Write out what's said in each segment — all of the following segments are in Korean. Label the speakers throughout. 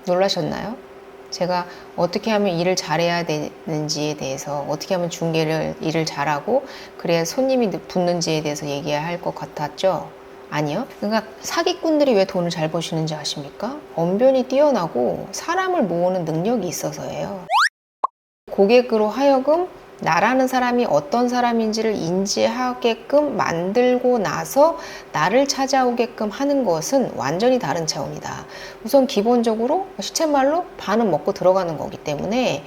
Speaker 1: 놀라셨나요? 제가 어떻게 하면 일을 잘해야 되는지에 대해서, 어떻게 하면 일을 잘하고 그래야 손님이 붙는지에 대해서 얘기해야 할 것 같았죠? 아니요. 그러니까 사기꾼들이 왜 돈을 잘 버시는지 아십니까? 언변이 뛰어나고 사람을 모으는 능력이 있어서예요. 고객으로 하여금 나라는 사람이 어떤 사람인지를 인지하게끔 만들고 나서 나를 찾아오게끔 하는 것은 완전히 다른 차원이다. 우선 기본적으로 시쳇말로 반은 먹고 들어가는 거기 때문에,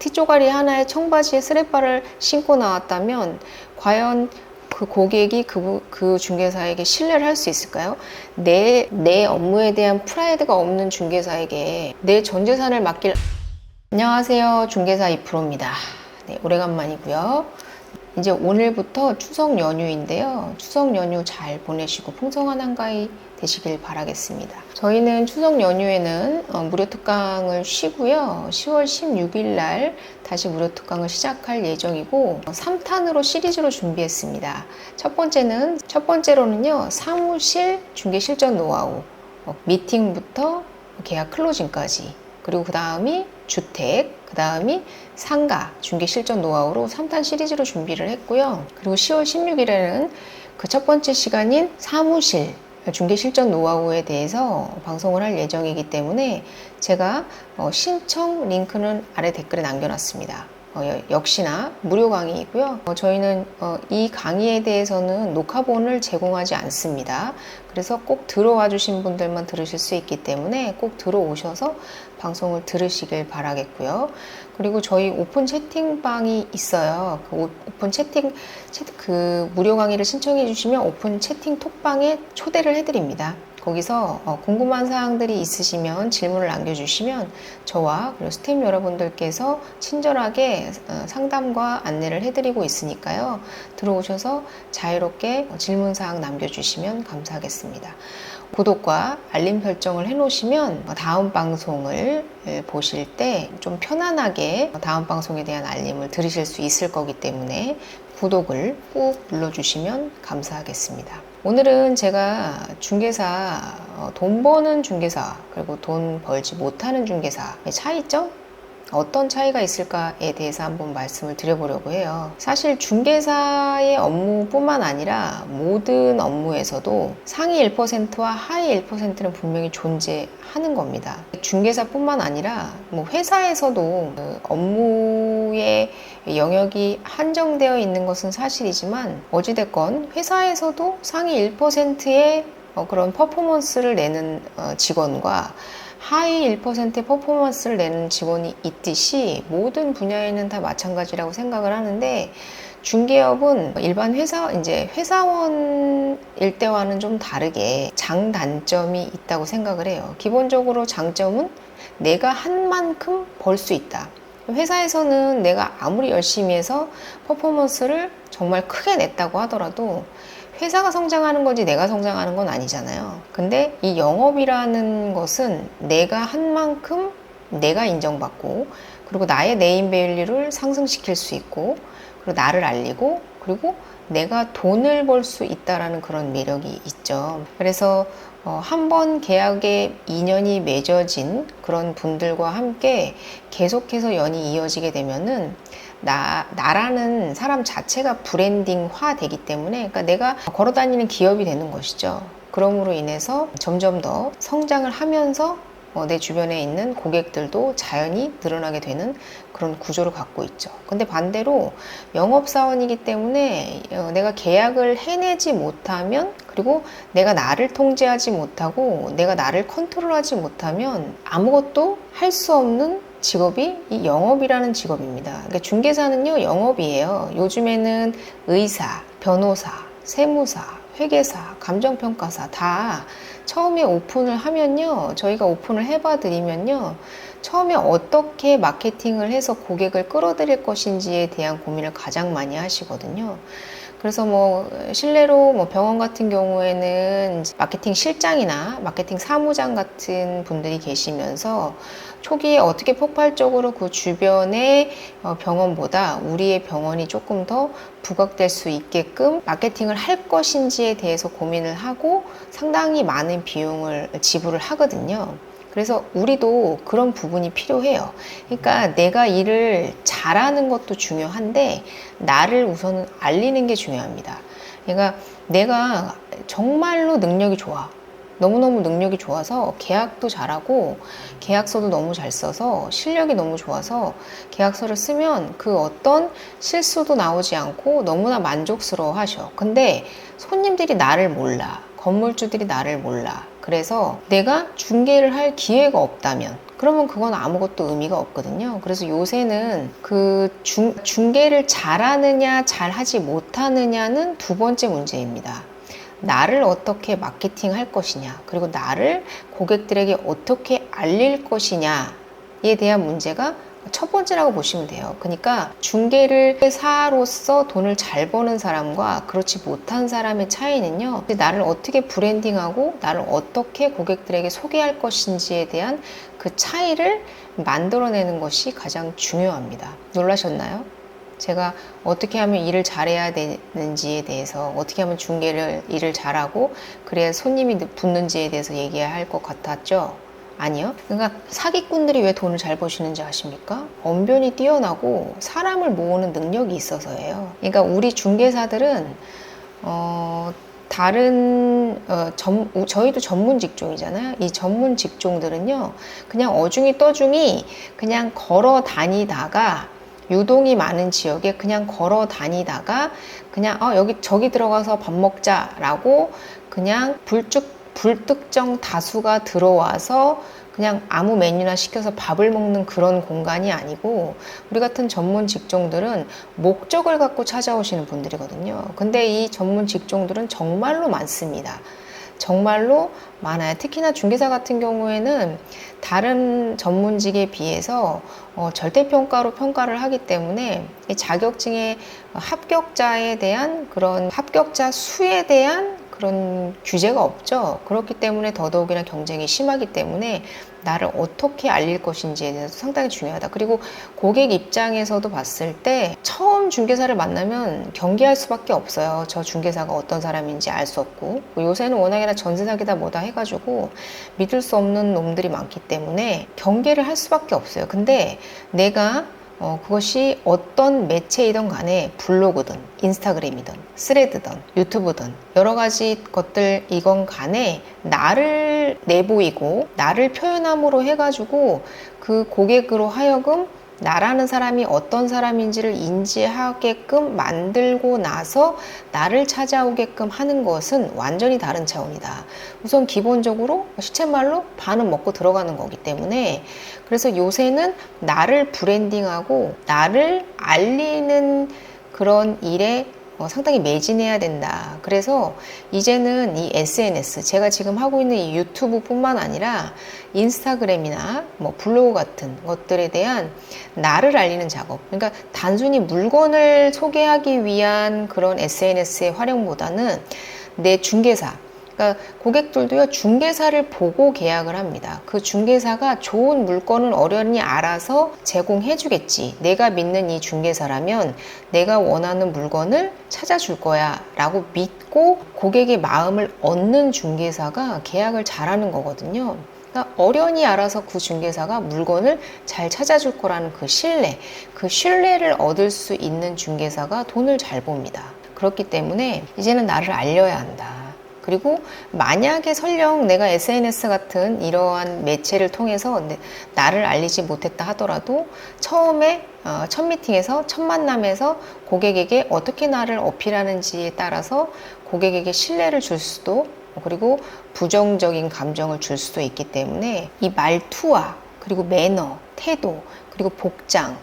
Speaker 1: 티조가리 하나에 청바지에 스레바를 신고 나왔다면 과연 그 고객이 그 중개사에게 신뢰를 할 수 있을까요? 내 업무에 대한 프라이드가 없는 중개사에게 내 전 재산을 맡길. 안녕하세요. 중개사 이프로입니다. 네, 오래간만이고요. 이제 오늘부터 추석 연휴인데요. 추석 연휴 잘 보내시고 풍성한 한가위 되시길 바라겠습니다. 저희는 추석 연휴에는 무료 특강을 쉬고요. 10월 16일 날 다시 무료 특강을 시작할 예정이고 3탄으로 시리즈로 준비했습니다. 첫 번째로는요. 사무실 중개 실전 노하우, 미팅부터 계약 클로징까지, 그리고 그 다음이 주택, 그 다음이 상가, 중개 실전 노하우로 3탄 시리즈로 준비를 했고요. 그리고 10월 16일에는 그 첫 번째 시간인 사무실, 중개 실전 노하우에 대해서 방송을 할 예정이기 때문에 제가 신청 링크는 아래 댓글에 남겨놨습니다. 역시나 무료 강의이고요. 저희는 이 강의에 대해서는 녹화본을 제공하지 않습니다. 그래서 꼭 들어와 주신 분들만 들으실 수 있기 때문에 꼭 들어오셔서 방송을 들으시길 바라겠고요. 그리고 저희 오픈 채팅방이 있어요. 그 오픈 그 무료 강의를 신청해 주시면 오픈 채팅 톡방에 초대를 해드립니다. 거기서 궁금한 사항들이 있으시면 질문을 남겨주시면 저와 그리고 스태프 여러분들께서 친절하게 상담과 안내를 해드리고 있으니까요. 들어오셔서 자유롭게 질문 사항 남겨주시면 감사하겠습니다. 구독과 알림 설정을 해놓으시면 다음 방송을 보실 때 좀 편안하게 다음 방송에 대한 알림을 들으실 수 있을 거기 때문에 구독을 꾹 눌러주시면 감사하겠습니다. 오늘은 제가 중개사, 돈 버는 중개사, 그리고 돈 벌지 못하는 중개사의 차이점? 어떤 차이가 있을까에 대해서 한번 말씀을 드려보려고 해요. 사실 중개사의 업무뿐만 아니라 모든 업무에서도 상위 1%와 하위 1%는 분명히 존재하는 겁니다. 중개사뿐만 아니라 회사에서도 업무의 영역이 한정되어 있는 것은 사실이지만 어찌됐건 회사에서도 상위 1%의 그런 퍼포먼스를 내는 직원과 하위 1%의 퍼포먼스를 내는 직원이 있듯이 모든 분야에는 다 마찬가지라고 생각을 하는데, 중개업은 일반 회사원일 때와는 좀 다르게 장단점이 있다고 생각을 해요. 기본적으로 장점은 내가 한 만큼 벌 수 있다. 회사에서는 내가 아무리 열심히 해서 퍼포먼스를 정말 크게 냈다고 하더라도 회사가 성장하는 거지 내가 성장하는 건 아니잖아요. 근데 이 영업이라는 것은 내가 한 만큼 내가 인정받고, 그리고 나의 네임밸류를 상승시킬 수 있고, 그리고 나를 알리고, 그리고 내가 돈을 벌 수 있다라는 그런 매력이 있죠. 그래서 한번 계약에 인연이 맺어진 그런 분들과 함께 계속해서 연이 이어지게 되면은 나라는 사람 자체가 브랜딩화 되기 때문에, 그러니까 내가 걸어다니는 기업이 되는 것이죠. 그러므로 인해서 점점 더 성장을 하면서 내 주변에 있는 고객들도 자연히 늘어나게 되는 그런 구조를 갖고 있죠. 근데 반대로 영업사원이기 때문에 내가 계약을 해내지 못하면, 그리고 내가 나를 통제하지 못하고 내가 나를 컨트롤하지 못하면 아무것도 할 수 없는 직업이 이 영업이라는 직업입니다. 그러니까 중개사는요, 영업이에요. 요즘에는 의사, 변호사, 세무사, 회계사, 감정평가사 다 처음에 오픈을 하면요, 저희가 오픈을 해봐 드리면요, 처음에 어떻게 마케팅을 해서 고객을 끌어들일 것인지에 대한 고민을 가장 많이 하시거든요. 그래서 실례로 병원 같은 경우에는 마케팅 실장이나 마케팅 사무장 같은 분들이 계시면서 초기에 어떻게 폭발적으로 그 주변의 병원보다 우리의 병원이 조금 더 부각될 수 있게끔 마케팅을 할 것인지에 대해서 고민을 하고 상당히 많은 비용을 지불을 하거든요. 그래서 우리도 그런 부분이 필요해요. 그러니까 내가 일을 잘하는 것도 중요한데 나를 우선 알리는 게 중요합니다. 그러니까 내가 정말로 능력이 좋아. 너무너무 능력이 좋아서 계약도 잘하고 계약서도 너무 잘 써서 실력이 너무 좋아서 계약서를 쓰면 그 어떤 실수도 나오지 않고 너무나 만족스러워 하셔. 근데 손님들이 나를 몰라. 건물주들이 나를 몰라. 그래서 내가 중개를 할 기회가 없다면 그러면 그건 아무것도 의미가 없거든요. 그래서 요새는 그 중개를 잘하느냐 잘하지 못하느냐는 두 번째 문제입니다. 나를 어떻게 마케팅 할 것이냐, 그리고 나를 고객들에게 어떻게 알릴 것이냐에 대한 문제가 첫 번째라고 보시면 돼요. 그러니까 중개사로서 돈을 잘 버는 사람과 그렇지 못한 사람의 차이는요, 나를 어떻게 브랜딩하고 나를 어떻게 고객들에게 소개할 것인지에 대한 그 차이를 만들어내는 것이 가장 중요합니다. 놀라셨나요? 제가 어떻게 하면 일을 잘해야 되는지에 대해서, 어떻게 하면 일을 잘하고 그래야 손님이 붙는지에 대해서 얘기해야 할 것 같았죠? 아니요. 그러니까 사기꾼들이 왜 돈을 잘 버시는지 아십니까? 언변이 뛰어나고 사람을 모으는 능력이 있어서예요. 그러니까 우리 중개사들은 저희도 전문 직종이잖아요. 이 전문 직종들은요, 그냥 어중이 떠중이 그냥 걸어 다니다가 유동이 많은 지역에 그냥 걸어 다니다가 그냥 저기 들어가서 밥 먹자라고 그냥 불특정 다수가 들어와서 그냥 아무 메뉴나 시켜서 밥을 먹는 그런 공간이 아니고, 우리 같은 전문 직종들은 목적을 갖고 찾아오시는 분들이거든요. 근데 이 전문 직종들은 정말로 많습니다. 정말로 많아요. 특히나 중개사 같은 경우에는 다른 전문직에 비해서 절대평가로 평가를 하기 때문에 이 자격증의 합격자에 대한 그런 합격자 수에 대한 그런 규제가 없죠. 그렇기 때문에 더더욱이나 경쟁이 심하기 때문에 나를 어떻게 알릴 것인지에 대해서 상당히 중요하다. 그리고 고객 입장에서도 봤을 때 처음 중개사를 만나면 경계할 수밖에 없어요. 저 중개사가 어떤 사람인지 알 수 없고, 요새는 워낙에나 전세사기다 뭐다 해가지고 믿을 수 없는 놈들이 많기 때문에 경계를 할 수밖에 없어요. 근데 내가 그것이 어떤 매체이든 간에 블로그든 인스타그램이든 스레드든 유튜브든 여러 가지 것들이건 간에 나를 내보이고 나를 표현함으로 해가지고 그 고객으로 하여금 나라는 사람이 어떤 사람인지를 인지하게끔 만들고 나서 나를 찾아오게끔 하는 것은 완전히 다른 차원이다. 우선 기본적으로 시쳇말로 반은 먹고 들어가는 거기 때문에, 그래서 요새는 나를 브랜딩하고 나를 알리는 그런 일에 상당히 매진해야 된다. 그래서 이제는 이 SNS, 제가 지금 하고 있는 이 유튜브 뿐만 아니라 인스타그램이나 뭐 블로그 같은 것들에 대한 나를 알리는 작업, 그러니까 단순히 물건을 소개하기 위한 그런 SNS의 활용보다는 내 중개사, 그러니까 고객들도요, 중개사를 보고 계약을 합니다. 그 중개사가 좋은 물건을 어련히 알아서 제공해 주겠지. 내가 믿는 이 중개사라면 내가 원하는 물건을 찾아줄 거야 라고 믿고 고객의 마음을 얻는 중개사가 계약을 잘하는 거거든요. 그러니까 어련히 알아서 그 중개사가 물건을 잘 찾아줄 거라는 그 신뢰를 얻을 수 있는 중개사가 돈을 잘 봅니다. 그렇기 때문에 이제는 나를 알려야 한다. 그리고 만약에 설령 내가 SNS 같은 이러한 매체를 통해서 나를 알리지 못했다 하더라도 처음에 첫 미팅에서 첫 만남에서 고객에게 어떻게 나를 어필하는지에 따라서 고객에게 신뢰를 줄 수도, 그리고 부정적인 감정을 줄 수도 있기 때문에 이 말투와 그리고 매너, 태도, 그리고 복장,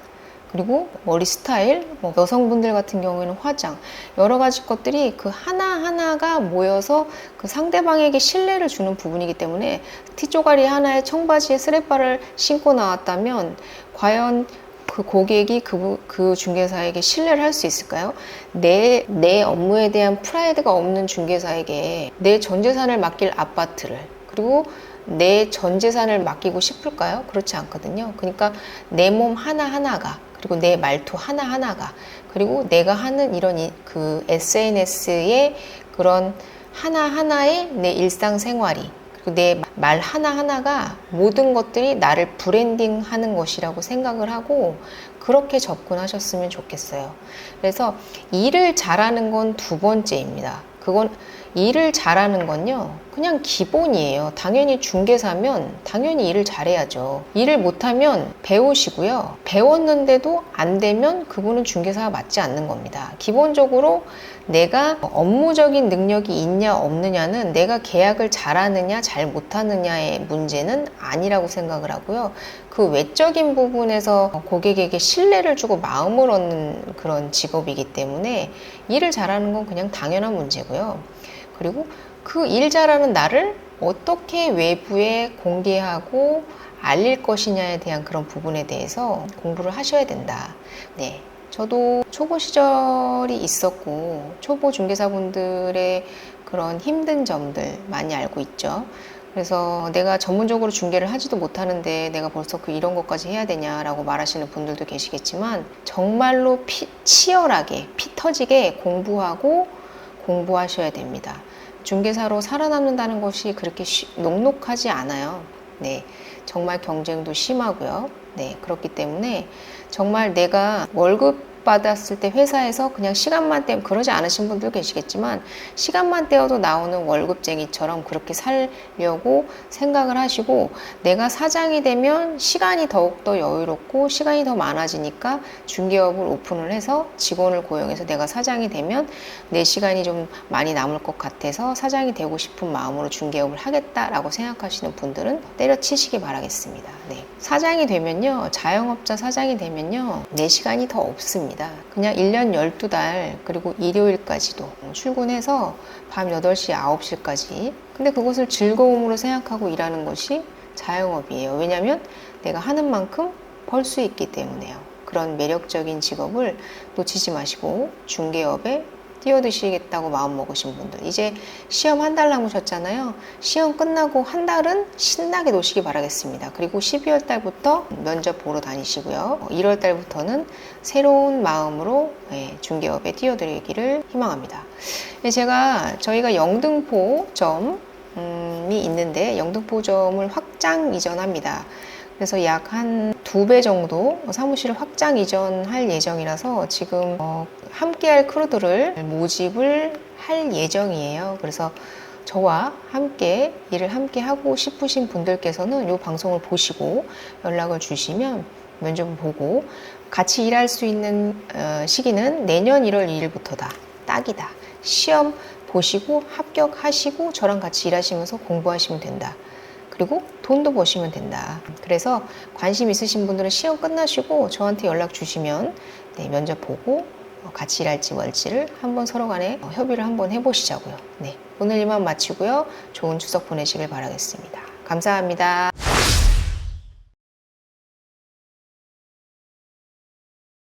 Speaker 1: 그리고 머리 스타일, 뭐 여성분들 같은 경우에는 화장, 여러 가지 것들이 그 하나하나가 모여서 그 상대방에게 신뢰를 주는 부분이기 때문에 티조가리 하나에 청바지에 스레바를 신고 나왔다면 과연 그 고객이 그 중개사에게 신뢰를 할 수 있을까요? 내 업무에 대한 프라이드가 없는 중개사에게 내 전 재산을 맡길 아파트를, 그리고 내 전 재산을 맡기고 싶을까요? 그렇지 않거든요. 그러니까 내 몸 하나하나가, 그리고 내 말투 하나하나가, 그리고 내가 하는 이런 그 SNS의 그런 하나하나의 내 일상생활이, 내 말 하나하나가 모든 것들이 나를 브랜딩하는 것이라고 생각을 하고 그렇게 접근하셨으면 좋겠어요. 그래서 일을 잘하는 건 두 번째입니다. 그건 일을 잘하는 건요, 그냥 기본이에요. 당연히 중개사면 당연히 일을 잘해야죠. 일을 못하면 배우시고요. 배웠는데도 안 되면 그분은 중개사가 맞지 않는 겁니다. 기본적으로 내가 업무적인 능력이 있냐 없느냐는 내가 계약을 잘하느냐 잘 못하느냐의 문제는 아니라고 생각을 하고요. 그 외적인 부분에서 고객에게 신뢰를 주고 마음을 얻는 그런 직업이기 때문에 일을 잘하는 건 그냥 당연한 문제고요. 그리고 그 일 잘하는 나를 어떻게 외부에 공개하고 알릴 것이냐에 대한 그런 부분에 대해서 공부를 하셔야 된다. 네. 저도 초보 시절이 있었고 초보 중개사분들의 그런 힘든 점들 많이 알고 있죠. 그래서 내가 전문적으로 중개를 하지도 못하는데 내가 벌써 이런 것까지 해야 되냐라고 말하시는 분들도 계시겠지만 정말로 치열하게 피 터지게 공부하셔야 됩니다. 중개사로 살아남는다는 것이 그렇게 녹록하지 않아요. 네, 정말 경쟁도 심하고요. 네, 그렇기 때문에 정말 내가 월급 받았을 때 회사에서 그냥 시간만 떼면, 그러지 않으신 분들 계시겠지만 시간만 떼어도 나오는 월급쟁이처럼 그렇게 살려고 생각을 하시고, 내가 사장이 되면 시간이 더욱더 여유롭고 시간이 더 많아지니까 중개업을 오픈을 해서 직원을 고용해서 내가 사장이 되면 내 시간이 좀 많이 남을 것 같아서 사장이 되고 싶은 마음으로 중개업을 하겠다라고 생각하시는 분들은 때려치시기 바라겠습니다. 네. 사장이 되면요, 자영업자 사장이 되면요, 내 시간이 더 없습니다. 그냥 1년 12달 그리고 일요일까지도 출근해서 밤 8시, 9시까지, 근데 그것을 즐거움으로 생각하고 일하는 것이 자영업이에요. 왜냐하면 내가 하는 만큼 벌 수 있기 때문에요. 그런 매력적인 직업을 놓치지 마시고 중개업에 뛰어드시겠다고 마음먹으신 분들, 이제 시험 한 달 남으셨잖아요. 시험 끝나고 한 달은 신나게 노시기 바라겠습니다. 그리고 12월 달부터 면접 보러 다니시고요. 1월 달부터는 새로운 마음으로 중개업에 뛰어들기를 희망합니다. 저희가 영등포점이 있는데 영등포점을 확장 이전합니다. 그래서 약 한 2배 정도 사무실을 확장 이전할 예정이라서 지금 함께할 크루들을 모집을 할 예정이에요. 그래서 저와 함께 일을 함께 하고 싶으신 분들께서는 이 방송을 보시고 연락을 주시면 면접을 보고 같이 일할 수 있는 시기는 내년 1월 2일부터다. 딱이다. 시험 보시고 합격하시고 저랑 같이 일하시면서 공부하시면 된다. 그리고 돈도 버시면 된다. 그래서 관심 있으신 분들은 시험 끝나시고 저한테 연락 주시면 면접 보고 같이 일할지 말지를 한번 서로 간에 협의를 한번 해보시자고요. 네, 오늘 이만 마치고요. 좋은 추석 보내시길 바라겠습니다. 감사합니다.